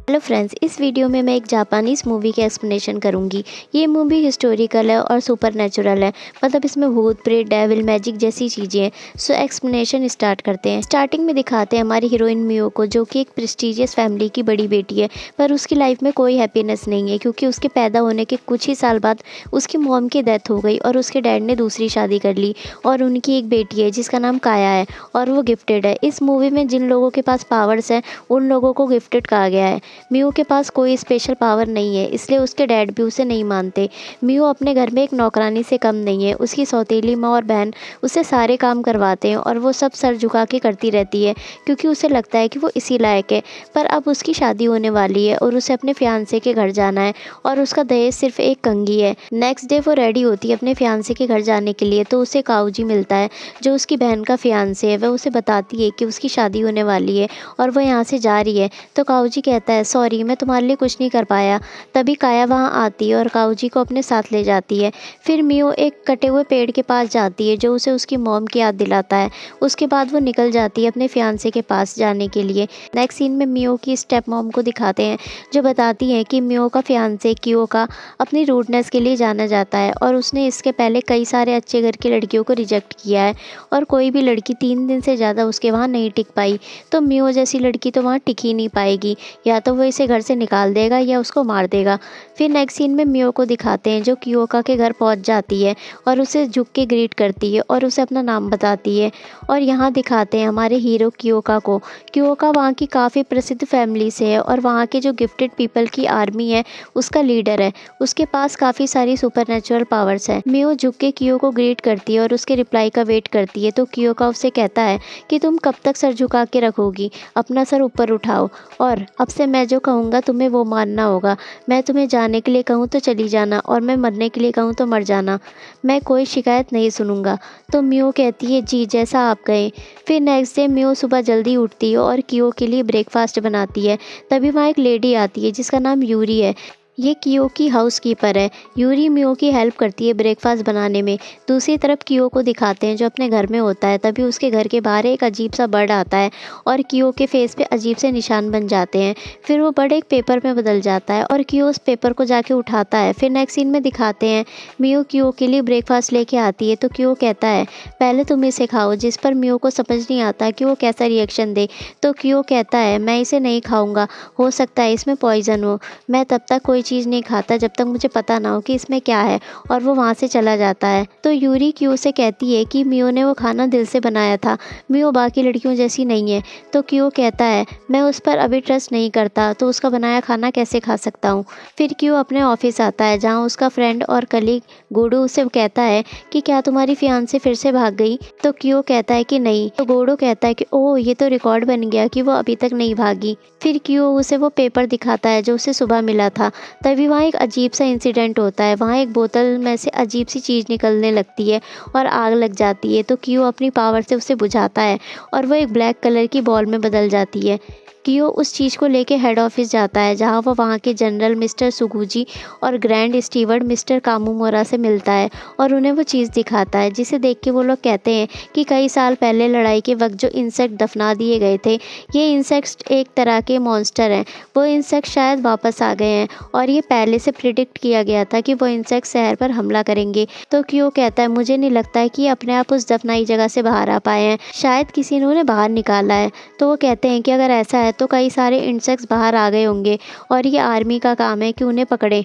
Hello friends, इस video में मैं एक जापानीज़ मूवी की एक्सप्लेनेशन करूंगी। ये मूवी हिस्टोरिकल है और सुपरनैचुरल है, मतलब इसमें भूत प्रेत डेविल मैजिक जैसी चीज़ें हैं। सो एक्सप्लेनेशन स्टार्ट करते हैं। स्टार्टिंग में दिखाते हैं हमारी हीरोइन मियो को, जो कि एक प्रेस्टिजियस फैमिली की बड़ी बेटी है, पर उसकी लाइफ में कोई हैप्पीनेस नहीं है क्योंकि उसके पैदा होने के कुछ ही साल बाद उसकी मॉम की डेथ हो गई और उसके डैड ने दूसरी शादी कर ली और उनकी एक बेटी है जिसका नाम काया है और वो गिफ्टेड है। इस मूवी में जिन लोगों के पास पावर्स हैं उन लोगों को गिफ्टेड कहा गया है। मियो के पास कोई स्पेशल पावर नहीं है, इसलिए उसके डैड भी उसे नहीं मानते। मियो अपने घर में एक नौकरानी से कम नहीं है। उसकी सौतेली माँ और बहन उससे सारे काम करवाते हैं और वो सब सर झुका के करती रहती है क्योंकि उसे लगता है कि वो इसी लायक है। पर अब उसकी शादी होने वाली है और उसे अपने फियांसे के घर जाना है और उसका दहेज सिर्फ एक कंघी है। नेक्स्ट डे वो रेडी होती है अपने फियांसे के घर जाने के लिए, तो उसे काऊजी मिलता है जो उसकी बहन का फियांसे है। वह उसे बताती है कि उसकी शादी होने वाली है और वह यहाँ से जा रही है। तो काऊजी कहता है, सॉरी मैं तुम्हारे लिए कुछ नहीं कर पाया। तभी काया वहाँ आती है और काऊजी को अपने साथ ले जाती है। फिर मियो एक कटे हुए पेड़ के पास जाती है जो उसे उसकी मॉम की याद दिलाता है। उसके बाद वो निकल जाती है अपने फियांसे के पास जाने के लिए। नेक्स्ट सीन में मियो की स्टेप मॉम को दिखाते हैं जो बताती हैं कि मियो का फियांसे कियो का अपनी रूडनेस के लिए जाना जाता है और उसने इसके पहले कई सारे अच्छे घर की लड़कियों को रिजेक्ट किया है और कोई भी लड़की 3 दिन से ज़्यादा उसके वहाँ नहीं टिक पाई। तो मियो जैसी लड़की तो वहाँ टिक ही नहीं पाएगी, या तो वो इसे घर से निकाल देगा या उसको मार देगा। फिर नेक्स्ट सीन में मियो को दिखाते हैं जो कियोका के घर पहुंच जाती है और उसे झुक के ग्रीट करती है और उसे अपना नाम बताती है। और यहाँ दिखाते हैं हमारे हीरो कियोका को। कियोका वहाँ की काफ़ी प्रसिद्ध फैमिली से है और वहाँ के जो गिफ्टेड पीपल की आर्मी है उसका लीडर है। उसके पास काफ़ी सारी सुपरनेचुरल पावर्स हैं। मियो झुक के कियो को ग्रीट करती है और उसके रिप्लाई का वेट करती है। तो कियोका उससे कहता है कि तुम कब तक सर झुका के रखोगी, अपना सर ऊपर उठाओ और अब से मैं जो कहूँगा तुम्हें वो मानना होगा। मैं तुम्हें जाने के लिए कहूँ तो चली जाना और मैं मरने के लिए कहूँ तो मर जाना। मैं कोई शिकायत नहीं सुनूंगा। तो मियो कहती है जी जैसा आप कहें। फिर नेक्स्ट डे मियो सुबह जल्दी उठती है और कियो के लिए ब्रेकफास्ट बनाती है। तभी वहाँ एक लेडी आती है जिसका नाम यूरी है। ये कियो की हाउसकीपर है। यूरी मियो की हेल्प करती है ब्रेकफास्ट बनाने में। दूसरी तरफ कियो को दिखाते हैं जो अपने घर में होता है। तभी उसके घर के बाहर एक अजीब सा बर्ड आता है और कियो के फेस पे अजीब से निशान बन जाते हैं। फिर वो बर्ड एक पेपर में बदल जाता है और कियो उस पेपर को जाके उठाता है। फिर नेक्स्ट सीन में दिखाते हैं मियो कियो के लिए ब्रेकफास्ट लेके आती है। तो कियो कहता है पहले तुम इसे खाओ, जिस पर मियो को समझ नहीं आता कि वो कैसा रिएक्शन दे। तो कियो कहता है मैं इसे नहीं खाऊंगा, हो सकता है इसमें पॉइजन हो। मैं तब तक कोई चीज़ नहीं खाता जब तक मुझे पता ना हो कि इसमें क्या है, और वो वहाँ से चला जाता है। तो यूरी कियो से कहती है कि मियो ने वो खाना दिल से बनाया था, मियो बाकी लड़कियों जैसी नहीं है। तो कियो कहता है मैं उस पर अभी ट्रस्ट नहीं करता, तो उसका बनाया खाना कैसे खा सकता हूँ। फिर कियो अपने ऑफिस आता है जहाँ उसका फ्रेंड और कलीग गोडो उसे कहता है कि क्या तुम्हारी फियांसे फिर से भाग गई। तो कियो कहता है कि नहीं। तो गोडो कहता है कि ओह ये तो रिकॉर्ड बन गया कि वो अभी तक नहीं भागी। फिर कियो उसे वो पेपर दिखाता है जो उसे सुबह मिला था। तभी वहाँ एक अजीब सा इंसिडेंट होता है। वहाँ एक बोतल में से अजीब सी चीज़ निकलने लगती है और आग लग जाती है। तो कियो अपनी पावर से उसे बुझाता है और वो एक ब्लैक कलर की बॉल में बदल जाती है। कियो उस चीज़ को लेके हेड ऑफिस जाता है जहाँ वो वहाँ के जनरल मिस्टर सुगुजी और ग्रैंड स्टीवर्ड मिस्टर कामुमोरा से मिलता है और उन्हें वो चीज़ दिखाता है, जिसे देख के वो लोग कहते हैं कि कई साल पहले लड़ाई के वक्त जो इंसेक्ट दफना दिए गए थे, ये इंसेक्ट्स एक तरह के मॉन्स्टर हैं। वो इंसेक्ट शायद वापस आ गए हैं और ये पहले से प्रिडिक्ट किया गया था कि वो इंसेक्ट शहर पर हमला करेंगे। तो कियो कहता है मुझे नहीं लगता है कि ये अपने आप उस दफनाई जगह से बाहर आ पाए हैं, शायद किसी ने उन्हें बाहर निकाला है। तो वो कहते हैं कि अगर ऐसा है तो कई सारे इंसेक्ट्स बाहर आ गए होंगे और ये आर्मी का काम है कि उन्हें पकड़े।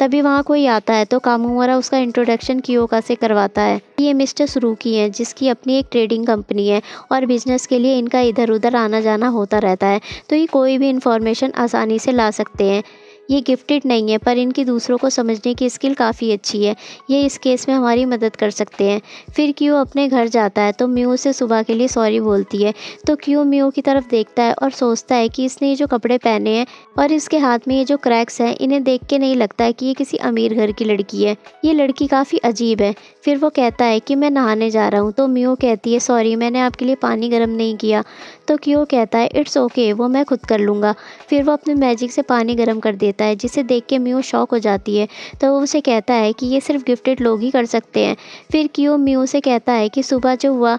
तभी वहाँ कोई आता है तो कामुमोरा उसका इंट्रोडक्शन कियोका से करवाता है। ये मिस्टर सुरुकी हैं जिसकी अपनी एक ट्रेडिंग कंपनी है और बिजनेस के लिए इनका इधर उधर आना जाना होता रहता है, तो ये कोई भी इंफॉर्मेशन आसानी से ला सकते हैं। ये गिफ्टेड नहीं है पर इनकी दूसरों को समझने की स्किल काफ़ी अच्छी है। ये इस केस में हमारी मदद कर सकते हैं। फिर कियो अपने घर जाता है तो मियो से सुबह के लिए सॉरी बोलती है। तो कियो मियो की तरफ देखता है और सोचता है कि इसने ये जो कपड़े पहने हैं और इसके हाथ में ये जो क्रैक्स हैं, इन्हें देख के नहीं लगता है कि ये किसी अमीर घर की लड़की है। ये लड़की काफ़ी अजीब है। फिर वो कहता है कि मैं नहाने जा रहा हूँ। तो मियो कहती है सॉरी मैंने आपके लिए पानी गर्म नहीं किया। तो कियो कहता है इट्स ओके, वो मैं खुद कर लूँगा। फिर वो अपने मैजिक से पानी गर्म कर देता देता है, जिसे देख के मियो शॉक हो जाती है। तो वो उसे कहता है कि ये सिर्फ गिफ्टेड लोग ही कर सकते हैं। फिर क्यों मियो से कहता है कि सुबह जो हुआ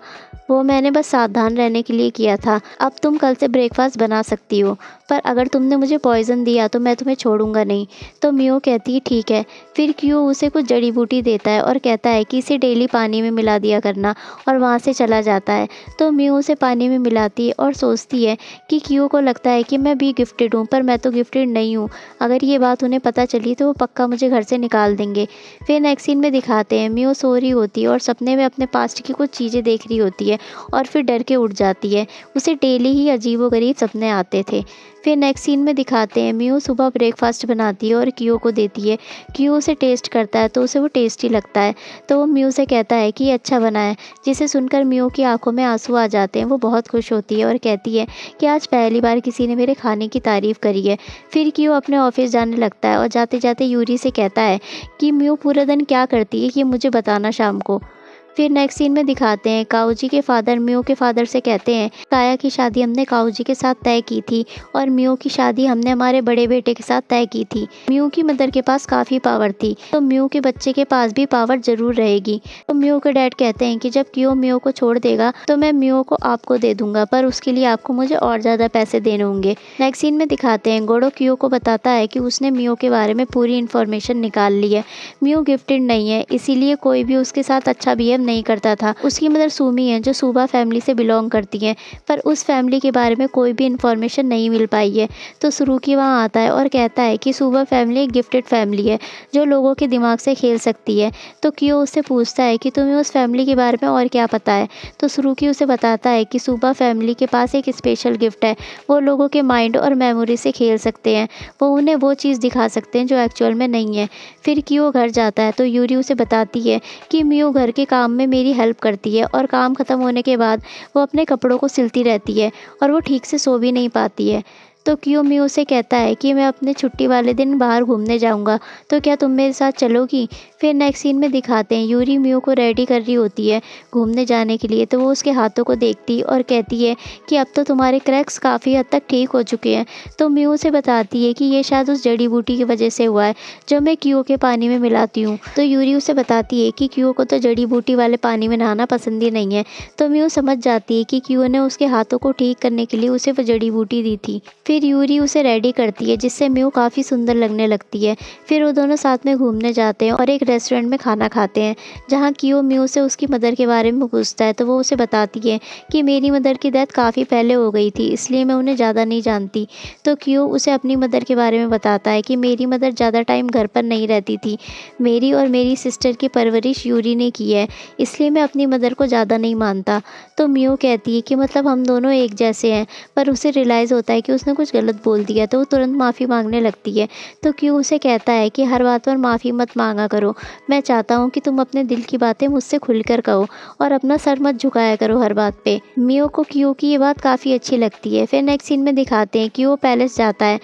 वो मैंने बस सावधान रहने के लिए किया था। अब तुम कल से ब्रेकफास्ट बना सकती हो, पर अगर तुमने मुझे पॉइज़न दिया तो मैं तुम्हें छोड़ूंगा नहीं। तो मियो कहती है ठीक है। फिर क्यों उसे कुछ जड़ी बूटी देता है और कहता है कि इसे डेली पानी में मिला दिया करना, और वहाँ से चला जाता है। तो मियो उसे पानी में मिलाती है और सोचती है कि क्यों को लगता है कि मैं भी गिफ्टेड हूँ, पर मैं तो गिफ्टेड नहीं हूँ। अगर ये बात उन्हें पता चली तो वो पक्का मुझे घर से निकाल देंगे। फिर नेक्स्ट सीन में दिखाते हैं मियो सो रही होती है और सपने में अपने पास्ट की कुछ चीज़ें देख रही होती है और फिर डर के उठ जाती है। उसे डेली ही अजीबोगरीब सपने आते थे। फिर नेक्स्ट सीन में दिखाते हैं मियो सुबह ब्रेकफास्ट बनाती है और कियो को देती है। कियो उसे टेस्ट करता है तो उसे वो टेस्टी लगता है। तो वो मियो से कहता है कि ये अच्छा बना है, जिसे सुनकर मियो की आंखों में आंसू आ जाते हैं। वो बहुत खुश होती है और कहती है कि आज पहली बार किसी ने मेरे खाने की तारीफ़ करी है। फिर कियो अपने ऑफिस जाने लगता है और जाते जाते यूरी से कहता है कि मियो पूरे दिन क्या करती है ये मुझे बताना शाम को। फिर नेक्स्ट सीन में दिखाते हैं काओजी के फादर मियो के फादर से कहते हैं काया की शादी हमने काओजी के साथ तय की थी और मियो की शादी हमने हमारे बड़े बेटे के साथ तय की थी। मियो की मदर के पास काफ़ी पावर थी, तो मियो के बच्चे के पास भी पावर जरूर रहेगी। तो मियो के डैड कहते हैं कि जब कियो मियो को छोड़ देगा तो मैं मियो को आपको दे दूंगा, पर उसके लिए आपको मुझे और ज़्यादा पैसे देने होंगे। नेक्स्ट सीन में दिखाते हैं गोडो कियो को बताता है कि उसने मियो के बारे में पूरी इन्फॉर्मेशन निकाल ली है। मियो गिफ्टेड नहीं है, इसीलिए कोई भी उसके साथ अच्छा बिहेव नहीं करता था। उसकी मदर सुमी है जो सुबा फैमिली से बिलोंग करती है, पर उस फैमिली के बारे में कोई भी इन्फॉर्मेशन नहीं मिल पाई है। तो सुरुकी वहाँ आता है और कहता है कि सुबा फैमिली एक गिफ्टेड फैमिली है जो लोगों के दिमाग से खेल सकती है। तो कियो उससे पूछता है कि तुम्हें उस फैमिली के बारे में और क्या पता है। तो सुरुकी उसे बताता है कि सुबा फैमिली के पास एक स्पेशल गिफ्ट है, वो लोगों के माइंड और मेमोरी से खेल सकते हैं। वो उन्हें वो चीज़ दिखा सकते हैं जो एक्चुअल में नहीं है। फिर कियो घर जाता है तो यूरी उसे बताती है कि मियो घर के काम में मेरी हेल्प करती है और काम ख़त्म होने के बाद वो अपने कपड़ों को सिलती रहती है और वो ठीक से सो भी नहीं पाती है। तो कियो मियो से कहता है कि मैं अपने छुट्टी वाले दिन बाहर घूमने जाऊंगा, तो क्या तुम मेरे साथ चलोगी। फिर नेक्स्ट सीन में दिखाते हैं यूरी मियो को रेडी कर रही होती है घूमने जाने के लिए। तो वो उसके हाथों को देखती और कहती है कि अब तो तुम्हारे क्रैक्स काफ़ी हद तक ठीक हो चुके हैं। तो मियो से बताती है कि ये शायद उस जड़ी बूटी की वजह से हुआ है जो मैं कियो के पानी में मिलाती हूँ। तो यूरी उसे बताती है कि कियो को तो जड़ी बूटी वाले पानी में नहाना पसंद ही नहीं है। तो मियो समझ जाती है कि कियो ने उसके हाथों को ठीक करने के लिए उसे वो जड़ी बूटी दी थी। फिर यूरी उसे रेडी करती है जिससे मियो काफ़ी सुंदर लगने लगती है। फिर वो दोनों साथ में घूमने जाते हैं और एक रेस्टोरेंट में खाना खाते हैं, जहाँ कियो मियो से उसकी मदर के बारे में पूछता है। तो वो उसे बताती है कि मेरी मदर की डेथ काफ़ी पहले हो गई थी, इसलिए मैं उन्हें ज़्यादा नहीं जानती। तो कियो उसे अपनी मदर के बारे में बताता है कि मेरी मदर ज़्यादा टाइम घर पर नहीं रहती थी। मेरी और मेरी सिस्टर की परवरिश यूरी ने की है, इसलिए मैं अपनी मदर को ज़्यादा नहीं मानता। तो मियो कहती है कि मतलब हम दोनों एक जैसे हैं, पर उसे रियलाइज़ होता है कि उसने कुछ गलत बोल दिया। तो वो तुरंत माफ़ी मांगने लगती है। तो क्यों उसे कहता है कि हर बात पर माफ़ी मत मांगा करो, मैं चाहता हूँ कि तुम अपने दिल की बातें मुझसे खुलकर कहो और अपना सर मत झुकाया करो हर बात पे। मियो को क्यों की ये बात काफ़ी अच्छी लगती है। फिर नेक्स्ट सीन में दिखाते हैं कि वो पैलेस जाता है।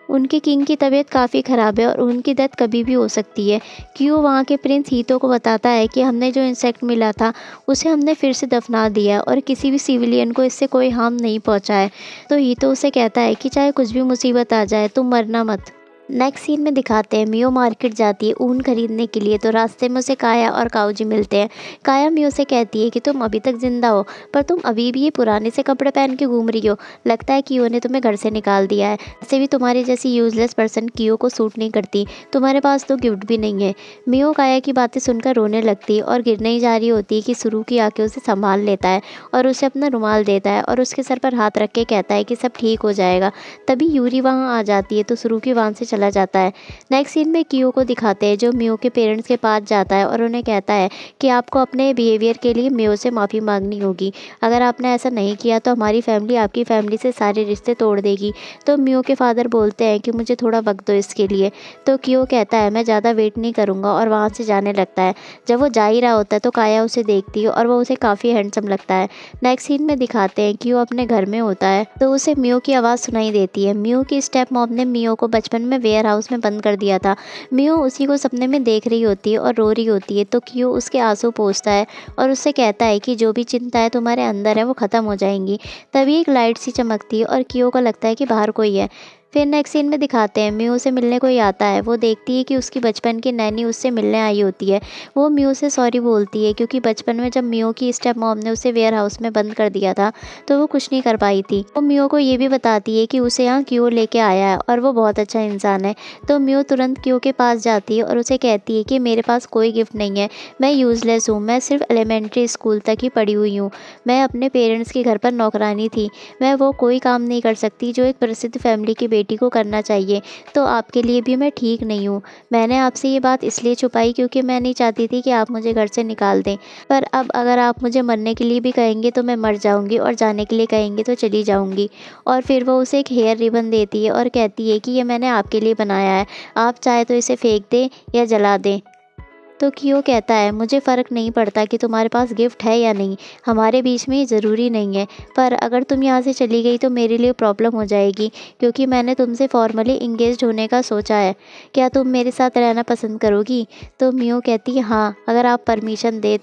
उनके किंग की तबीयत काफ़ी ख़राब है और उनकी डेथ कभी भी हो सकती है। क्यों वहाँ के प्रिंस हीतो को बताता है कि हमने जो इंसेक्ट मिला था उसे हमने फिर से दफना दिया और किसी भी सिविलियन को इससे कोई हार्म नहीं पहुँचा है। तो हीतो उसे कहता है कि चाहे कुछ भी मुसीबत आ जाए तुम मरना मत। नेक्स्ट सीन में दिखाते हैं मियो मार्केट जाती है ऊन खरीदने के लिए। तो रास्ते में उसे काया और काओजी मिलते हैं। काया मियो से कहती है कि तुम अभी तक जिंदा हो, पर तुम अभी भी ये पुराने से कपड़े पहन के घूम रही हो। लगता है कियो ने तुम्हें घर से निकाल दिया है। ऐसे भी तुम्हारी जैसी यूजलेस पर्सन कियो को सूट नहीं करती। तुम्हारे पास तो गिफ्ट भी नहीं है। मियो काया की बातें सुनकर रोने लगती है और गिरने ही जा रही होती है कि सुरुकी आके उसे संभाल लेता है और उसे अपना रुमाल देता है और उसके सर पर हाथ रख के कहता है कि सब ठीक हो जाएगा। तभी यूरी वहाँ आ जाती है तो सुरुकी वहाँ से चला जाता है। नेक्स्ट सीन में कियो को दिखाते हैं जो मियो के पेरेंट्स के पास जाता है और उन्हें कहता है कि आपको अपने बिहेवियर के लिए मियो से माफ़ी मांगनी होगी। अगर आपने ऐसा नहीं किया तो हमारी फैमिली आपकी फैमिली से सारे रिश्ते तोड़ देगी। तो मियो के फादर बोलते हैं कि मुझे थोड़ा वक्त दो इसके लिए। तो कियो कहता है मैं ज़्यादा वेट नहीं करूँगा और वहाँ से जाने लगता है। जब वो जा ही रहा होता है तो काया उसे देखती है और वो उसे काफ़ी हैंडसम लगता है। नेक्स्ट सीन में दिखाते हैं कि वो अपने घर में होता है तो उसे मियो की आवाज़ सुनाई देती है। मियो की स्टेप मॉम ने मियो को बचपन में वेयर हाउस में बंद कर दिया था। मियो उसी को सपने में देख रही होती है और रो रही होती है। तो कियो उसके आंसू पोंछता है और उससे कहता है कि जो भी चिंता है तुम्हारे अंदर है वो ख़त्म हो जाएंगी। तभी एक लाइट सी चमकती है और कियो को लगता है कि बाहर कोई है। फिर नेक्स्ट सीन में दिखाते हैं म्यू से मिलने कोई आता है। वो देखती है कि उसकी बचपन की नैनी उससे मिलने आई होती है। वो म्यू से सॉरी बोलती है क्योंकि बचपन में जब म्यू की स्टेप मॉम ने उसे वेयर हाउस में बंद कर दिया था तो वो कुछ नहीं कर पाई थी। वो म्यू को ये भी बताती है कि उसे यहाँ क्यों लेके आया है और वो बहुत अच्छा इंसान है। तो म्यू तुरंत क्यू के पास जाती है और उसे कहती है कि मेरे पास कोई गिफ्ट नहीं है, मैं यूज़लेस हूँ, मैं सिर्फ एलिमेंट्री स्कूल तक ही पढ़ी हुई हूँ, मैं अपने पेरेंट्स के घर पर नौकरानी थी, मैं वो कोई काम नहीं कर सकती जो एक प्रसिद्ध फैमिली की बेटी को करना चाहिए, तो आपके लिए भी मैं ठीक नहीं हूँ। मैंने आपसे ये बात इसलिए छुपाई क्योंकि मैं नहीं चाहती थी कि आप मुझे घर से निकाल दें, पर अब अगर आप मुझे मरने के लिए भी कहेंगे तो मैं मर जाऊँगी और जाने के लिए कहेंगे तो चली जाऊँगी। और फिर वो उसे एक हेयर रिबन देती है और कहती है कि ये मैंने आपके लिए बनाया है, आप चाहे तो इसे फेंक दें या जला दें। तो क्यों कहता है मुझे फ़र्क नहीं पड़ता कि तुम्हारे पास गिफ्ट है या नहीं, हमारे बीच में ये ज़रूरी नहीं है, पर अगर तुम यहाँ से चली गई तो मेरे लिए प्रॉब्लम हो जाएगी क्योंकि मैंने तुमसे फॉर्मली इंगेज्ड होने का सोचा है। क्या तुम मेरे साथ रहना पसंद करोगी? तो मियो कहती है हाँ, अगर आप परमिशन दे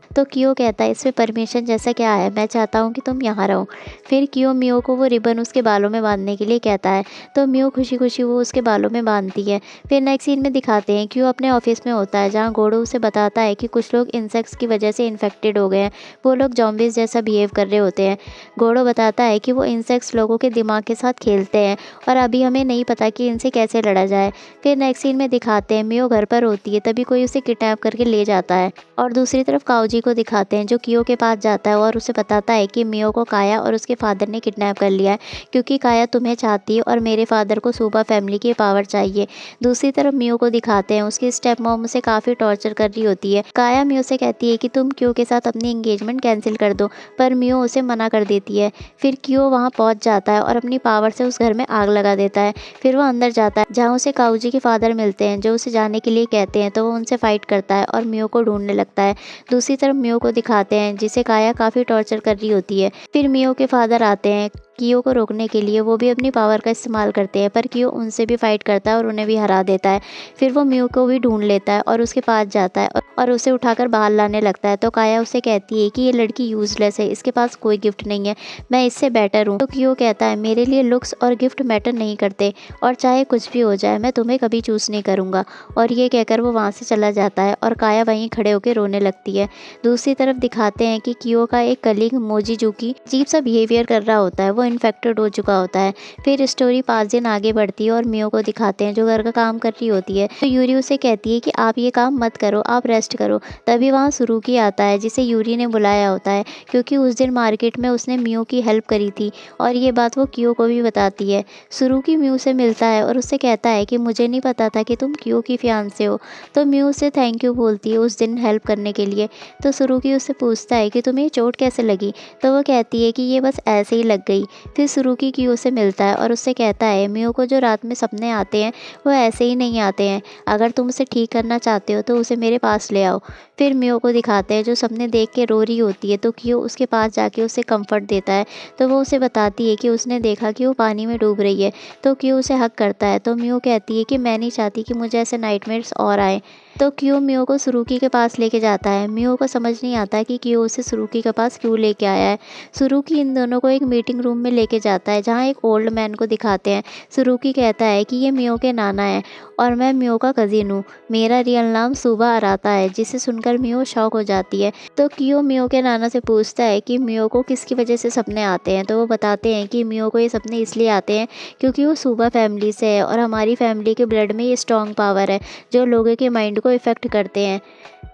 तो कियो कहता है इसमें परमिशन जैसा क्या है, मैं चाहता हूँ कि तुम यहाँ रहो। फिर कियो मियो को वो रिबन उसके बालों में बांधने के लिए कहता है तो मियो खुशी खुशी वो उसके बालों में बांधती है। फिर नेक्स्ट सीन में दिखाते हैं कियो अपने ऑफिस में होता है जहाँ गोड़ो उसे बताता है कि कुछ लोग इंसेक्ट्स की वजह से इन्फेक्टेड हो गए हैं, वो लोग जॉम्बीज जैसा बिहेव कर रहे होते हैं। गोड़ो बताता है कि वो इंसेक्ट्स लोगों के दिमाग के साथ खेलते हैं और अभी हमें नहीं पता कि इनसे कैसे लड़ा जाए। फिर नेक्स्ट सीन में दिखाते हैं मियो घर पर होती है, तभी कोई उसे किडनैप करके ले जाता है और दूसरी तरफ काओजी को दिखाते हैं जो कियो के पास जाता है और उसे बताता है कि मियो को काया और उसके फादर ने किडनैप कर लिया है क्योंकि काया तुम्हें चाहती है और मेरे फादर को सुबा फैमिली की पावर चाहिए। दूसरी तरफ मियो को दिखाते हैं उसकी स्टेप मॉम उसे काफ़ी टॉर्चर कर रही होती है। काया मियो से कहती है कि तुम कियो के साथ अपनी एंगेजमेंट कैंसिल कर दो, पर मियो उसे मना कर देती है। फिर कियो वहाँ पहुँच जाता है और अपनी पावर से उस घर में आग लगा देता है। फिर वो अंदर जाता है जहाँ उसे काउजी के फादर मिलते हैं जो उसे जाने के लिए कहते हैं, तो वो उनसे फाइट करता है और मियो को ढूंढने लगता है। दूसरी तरफ मियो को दिखाते हैं जिसे काया काफ़ी टॉर्चर कर रही होती है। फिर मियो के फादर आते हैं कियो को रोकने के लिए, वो भी अपनी पावर का इस्तेमाल करते हैं पर कियो उनसे भी फाइट करता है और उन्हें भी हरा देता है। फिर वो मियो को भी ढूंढ लेता है और उसके पास जाता है और उसे उठाकर बाहर लाने लगता है। तो काया उसे कहती है कि ये लड़की यूजलेस है, इसके पास कोई गिफ्ट नहीं है, मैं इससे बेटर हूँ। तो कियो कहता है मेरे लिए लुक्स और गिफ्ट मैटर नहीं करते और चाहे कुछ भी हो जाए मैं तुम्हें कभी चूज़ नहीं करूँगा। और ये कहकर वो वहाँ से चला जाता है और काया वहीं खड़े होकर रोने लगती है। दूसरी तरफ दिखाते हैं कि कियो का एक कलीग मोजीजुकी अजीब सा बिहेवियर कर रहा होता है, वो इन्फेक्टेड हो चुका होता है। फिर स्टोरी 5 दिन आगे बढ़ती है और मियो को दिखाते हैं जो घर का काम कर रही होती है। तो यूरी उसे कहती है कि आप ये काम मत करो, आप रेस्ट करो। तभी वहाँ सुरुकी आता है जिसे यूरी ने बुलाया होता है क्योंकि उस दिन मार्केट में उसने मियो की हेल्प करी थी और ये बात वो कियो को भी बताती है। सुरुकी मियो से मिलता है और उससे कहता है कि मुझे नहीं पता था कि तुम कियो की फियांसे हो। तो मियो उसे थैंक यू बोलती है उस दिन हेल्प करने के लिए। तो सुरुकी उससे पूछता है कि तुम्हें चोट कैसे लगी, तो वो कहती है कि ये बस ऐसे ही लग गई। फिर सुरुकी कियो से मिलता है और उससे कहता है मियो को जो रात में सपने आते हैं वो ऐसे ही नहीं आते हैं, अगर तुम उसे ठीक करना चाहते हो तो उसे मेरे पास ले आओ। फिर मियो को दिखाते हैं जो सपने देख के रो रही होती है, तो कियो उसके पास जाके उसे कंफर्ट देता है। तो वो उसे बताती है कि उसने देखा कि वो पानी में डूब रही है। तो कियो उसे हक करता है। तो मियो कहती है कि मैं नहीं चाहती कि मुझे ऐसे नाइटमेयर्स और आए। तो कियो मियो को सुरुकी के पास लेके जाता है। मियो को समझ नहीं आता कि कियो उसे सुरुकी के पास क्यों लेके आया है। सुरुकी इन दोनों को एक मीटिंग रूम में लेके जाता है जहाँ एक ओल्ड मैन को दिखाते हैं। सुरुकी कहता है कि ये मियो के नाना है और मैं मियो का कज़िन हूँ, मेरा रियल नाम सुबा अराता है, जिसे सुनकर मियो शॉक हो जाती है। तो कियो मियो के नाना से पूछता है कि मियो को किसकी वजह से सपने आते हैं। तो वो बताते हैं कि मियो को ये सपने इसलिए आते हैं क्योंकि वो सुबा फैमिली से है और हमारी फैमिली के ब्लड में ये स्ट्रॉन्ग पावर है जो लोगों के माइंड को इफ़ेक्ट करते हैं।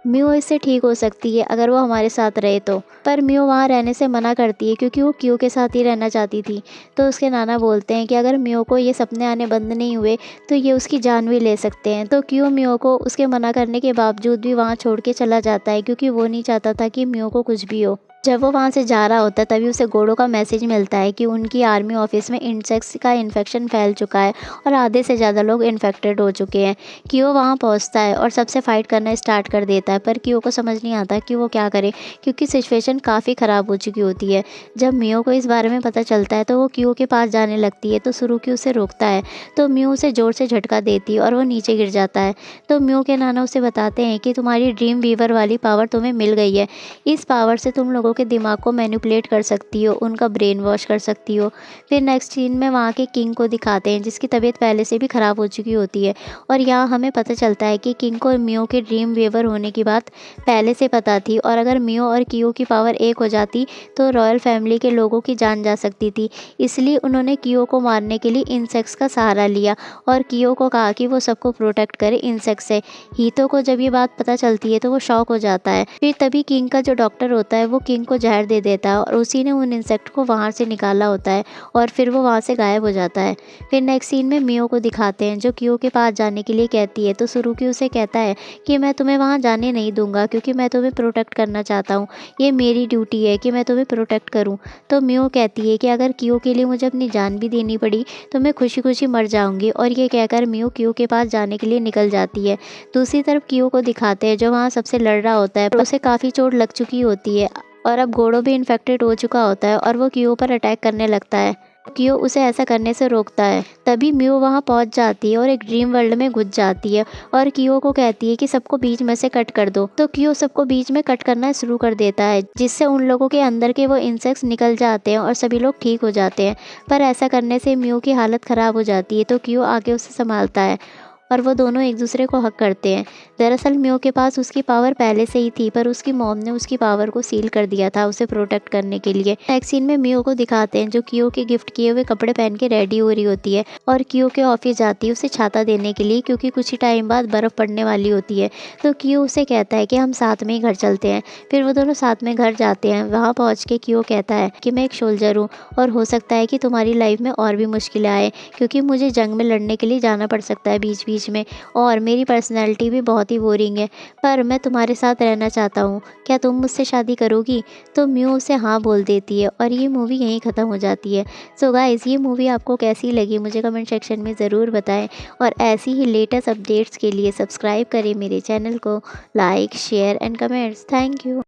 मियो इससे ठीक हो सकती है अगर वो हमारे साथ रहे तो, पर मियो वहाँ रहने से मना करती है क्योंकि वो कियो के साथ ही रहना चाहती थी। तो उसके नाना बोलते हैं कि अगर मियो को ये सपने आने बंद नहीं हुए तो ये उसकी जान भी ले सकते हैं। तो कियो मियो को उसके मना करने के बावजूद भी वहाँ छोड़ के चला जाता है क्योंकि वो नहीं चाहता था कि मियो को कुछ भी हो। जब वो वहाँ से जा रहा होता है तभी उसे गोड़ो का मैसेज मिलता है कि उनकी आर्मी ऑफिस में इंसेक्ट्स का इन्फेक्शन फैल चुका है और आधे से ज़्यादा लोग इन्फेक्टेड हो चुके हैं। कियो वहाँ पहुँचता है और सबसे फाइट करना स्टार्ट कर देता है, पर कियो को समझ नहीं आता कि वो क्या करे क्योंकि सिचुएशन काफ़ी ख़राब हो चुकी होती है। जब मियो को इस बारे में पता चलता है तो वो कियो के पास जाने लगती है, तो सुरुकी उसे रोकता है। तो मियो उसे ज़ोर से झटका देती है और वो नीचे गिर जाता है। तो मियो के नाना उसे बताते हैं कि तुम्हारी ड्रीम वीवर वाली पावर तुम्हें मिल गई है, इस पावर से तुम लोगों लोगों के दिमाग को मैनिपुलेट कर सकती हो, उनका ब्रेन वॉश कर सकती हो। फिर नेक्स्ट सीन में वहाँ के किंग को दिखाते हैं जिसकी तबीयत पहले से भी ख़राब हो चुकी होती है और यहाँ हमें पता चलता है कि किंग को मियो के ड्रीम वेवर होने की बात पहले से पता थी और अगर मियो और कियो की पावर एक हो जाती तो रॉयल फैमिली के लोगों की जान जा सकती थी। इसलिए उन्होंने कियो को मारने के लिए इंसेक्ट्स का सहारा लिया और कियो को कहा कि वो सबको प्रोटेक्ट करे इंसेक्ट से। हीतो को जब ये बात पता चलती है तो वो शॉक हो जाता है। फिर तभी किंग का जो डॉक्टर होता है वो किंग को जहर दे देता है और उसी ने उन इंसेक्ट को वहाँ से निकाला होता है और फिर वो वहाँ से गायब हो जाता है। फिर नेक्स्ट सीन में मियो को दिखाते हैं जो कियो के पास जाने के लिए कहती है तो सुरुकी उसे कहता है कि मैं तुम्हें वहाँ जाने नहीं दूंगा क्योंकि मैं तुम्हें प्रोटेक्ट करना चाहता हूँ, ये मेरी ड्यूटी है कि मैं तुम्हें प्रोटेक्ट करूँ। तो मियो कहती है कि अगर कियो के लिए मुझे अपनी जान भी देनी पड़ी तो मैं खुशी खुशी मर जाऊंगी और ये कहकर मियो कियो के पास जाने के लिए निकल जाती है। दूसरी तरफ कियो को दिखाते हैं जो वहाँ सबसे लड़ रहा होता है, उसे काफ़ी चोट लग चुकी होती है और अब घोड़ों भी इन्फेक्टेड हो चुका होता है और वो कियो पर अटैक करने लगता है। कियो उसे ऐसा करने से रोकता है। तभी मियो वहाँ पहुँच जाती है और एक ड्रीम वर्ल्ड में घुस जाती है और कियो को कहती है कि सबको बीच में से कट कर दो। तो कियो सबको बीच में कट करना शुरू कर देता है जिससे उन लोगों के अंदर के वो इंसेक्ट्स निकल जाते हैं और सभी लोग ठीक हो जाते हैं। पर ऐसा करने से मियो की हालत ख़राब हो जाती है तो कियो आगे उसे संभालता है और वो दोनों एक दूसरे को हक करते हैं। दरअसल मियो के पास उसकी पावर पहले से ही थी पर उसकी मॉम ने उसकी पावर को सील कर दिया था उसे प्रोटेक्ट करने के लिए। नेक्स्ट सीन में मियो को दिखाते हैं जो कियो के गिफ्ट किए हुए कपड़े पहन के रेडी हो रही होती है और कियो के ऑफिस जाती है उसे छाता देने के लिए क्योंकि कुछ ही टाइम बाद बर्फ़ पड़ने वाली होती है। तो कियो उसे कहता है कि हम साथ में ही घर चलते हैं। फिर वो दोनों साथ में घर जाते हैं। वहाँ पहुँच के कियो कहता है कि मैं एक सोल्जर हूँ और हो सकता है कि तुम्हारी लाइफ में और भी मुश्किलें आए क्योंकि मुझे जंग में लड़ने के लिए जाना पड़ सकता है बीच बीच में और मेरी पर्सनैलिटी भी बहुत ही बोरिंग है, पर मैं तुम्हारे साथ रहना चाहता हूँ, क्या तुम मुझसे शादी करोगी? तो मियो उसे हाँ बोल देती है और ये मूवी यहीं ख़त्म हो जाती है। सो गाइज़, ये मूवी आपको कैसी लगी मुझे कमेंट सेक्शन में ज़रूर बताएं और ऐसी ही लेटेस्ट अपडेट्स के लिए सब्सक्राइब करें मेरे चैनल को। Like share and comments. Thank you.